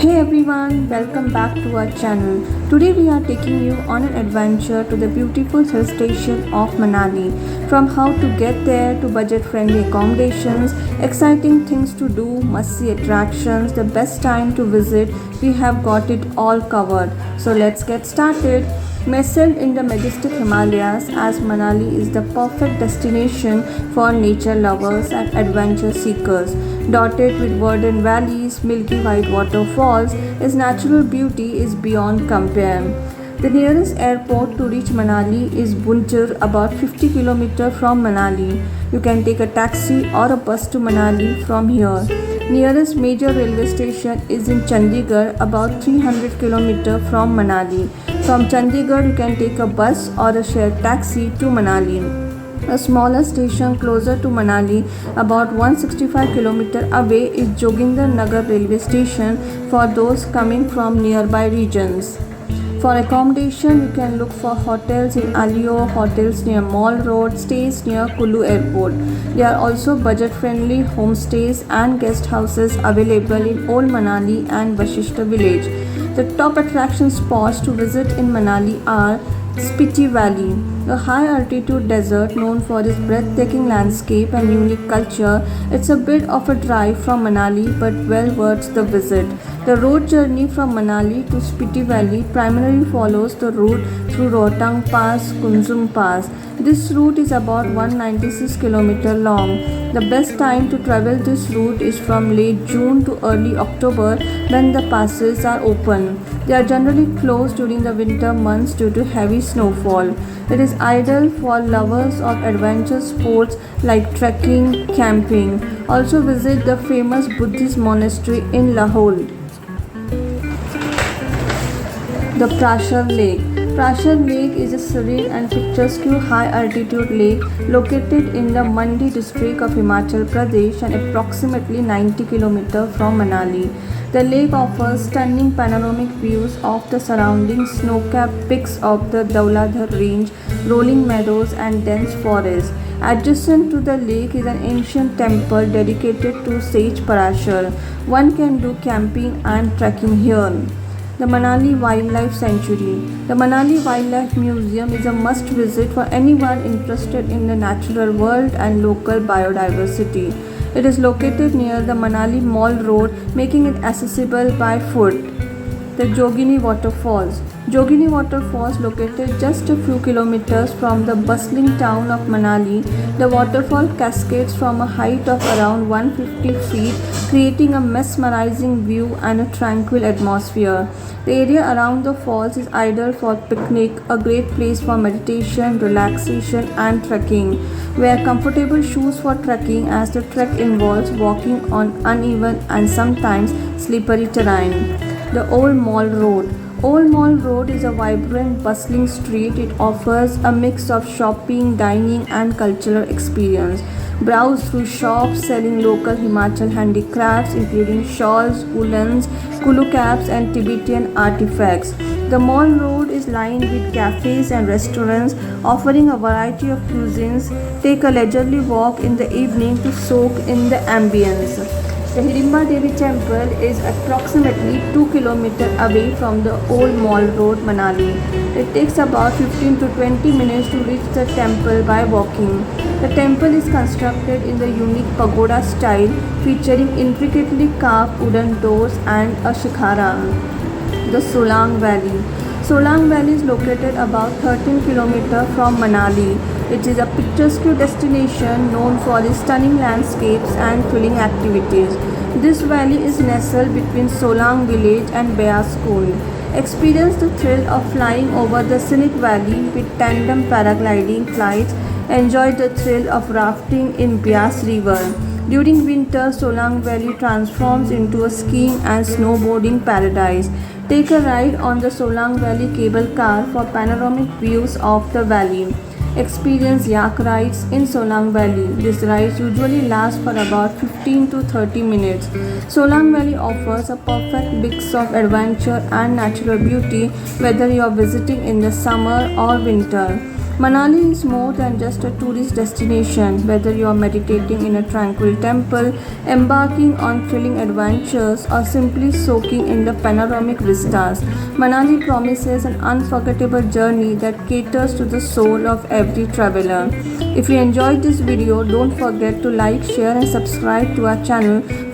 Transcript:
Hey everyone, welcome back to our channel. Today we are taking you on an adventure to the beautiful hill station of Manali. From how to get there to budget friendly accommodations, exciting things to do, must see attractions, the best time to visit, we have got it all covered. So let's get started. Nestled in the majestic Himalayas, as Manali is the perfect destination for nature lovers and adventure seekers. Dotted with verdant valleys, milky white waterfalls, its natural beauty is beyond compare. The nearest airport to reach Manali is Buntur, about 50 km from Manali. You can take a taxi or a bus to Manali from here. Nearest major railway station is in Chandigarh, about 300 km from Manali. From Chandigarh, you can take a bus or a shared taxi to Manali. A smaller station closer to Manali, about 165 km away, is Joginder Nagar railway station for those coming from nearby regions. For accommodation, you can look for hotels in Alio, hotels near Mall Road, stays near Kulu Airport. There are also budget-friendly homestays and guest houses available in Old Manali and Vashishta village. The top attraction spots to visit in Manali are Spiti Valley, a high altitude desert known for its breathtaking landscape and unique culture. It's a bit of a drive from Manali but well worth the visit. The road journey from Manali to Spiti Valley primarily follows the route through Rohtang Pass, Kunzum Pass. This route is about 196 km long. The best time to travel this route is from late June to early October when the passes are open. They are generally closed during the winter months due to heavy snowfall. It is ideal for lovers of adventure sports like trekking, camping. Also visit the famous Buddhist monastery in Lahore. The Prashar Lake. Prashar Lake is a serene and picturesque high-altitude lake located in the Mandi district of Himachal Pradesh and approximately 90 km from Manali. The lake offers stunning panoramic views of the surrounding snow-capped peaks of the Dauladhar range, rolling meadows and dense forests. Adjacent to the lake is an ancient temple dedicated to sage Parashar. One can do camping and trekking here. The Manali Wildlife Sanctuary. The Manali Wildlife Museum is a must visit for anyone interested in the natural world and local biodiversity. It is located near the Manali Mall Road, making it accessible by foot. The Jogini Waterfalls. Jogini Waterfalls, located just a few kilometers from the bustling town of Manali, the waterfall cascades from a height of around 150 feet, creating a mesmerizing view and a tranquil atmosphere. The area around the falls is ideal for picnic, a great place for meditation, relaxation and trekking. Wear comfortable shoes for trekking as the trek involves walking on uneven and sometimes slippery terrain. The Old Mall Road. Old Mall Road is a vibrant, bustling street. It offers a mix of shopping, dining, and cultural experience. Browse through shops selling local Himachal handicrafts, including shawls, woolens, kulu caps, and Tibetan artifacts. The Mall Road is lined with cafes and restaurants offering a variety of cuisines. Take a leisurely walk in the evening to soak in the ambience. The Hidimba Devi Temple is approximately 2 km away from the Old Mall Road, Manali. It takes about 15 to 20 minutes to reach the temple by walking. The temple is constructed in the unique pagoda style, featuring intricately carved wooden doors and a shikhara. The Solang Valley. Solang Valley is located about 13 km from Manali. It is a picturesque destination known for its stunning landscapes and thrilling activities. This valley is nestled between Solang village and Beas Kund. Experience the thrill of flying over the scenic valley with tandem paragliding flights. Enjoy the thrill of rafting in Beas River. During winter, Solang Valley transforms into a skiing and snowboarding paradise. Take a ride on the Solang Valley cable car for panoramic views of the valley. Experience yak rides in Solang Valley. These rides usually last for about 15 to 30 minutes. Solang Valley offers a perfect mix of adventure and natural beauty whether you are visiting in the summer or winter. Manali is more than just a tourist destination, whether you are meditating in a tranquil temple, embarking on thrilling adventures, or simply soaking in the panoramic vistas. Manali promises an unforgettable journey that caters to the soul of every traveler. If you enjoyed this video, don't forget to like, share, and subscribe to our channel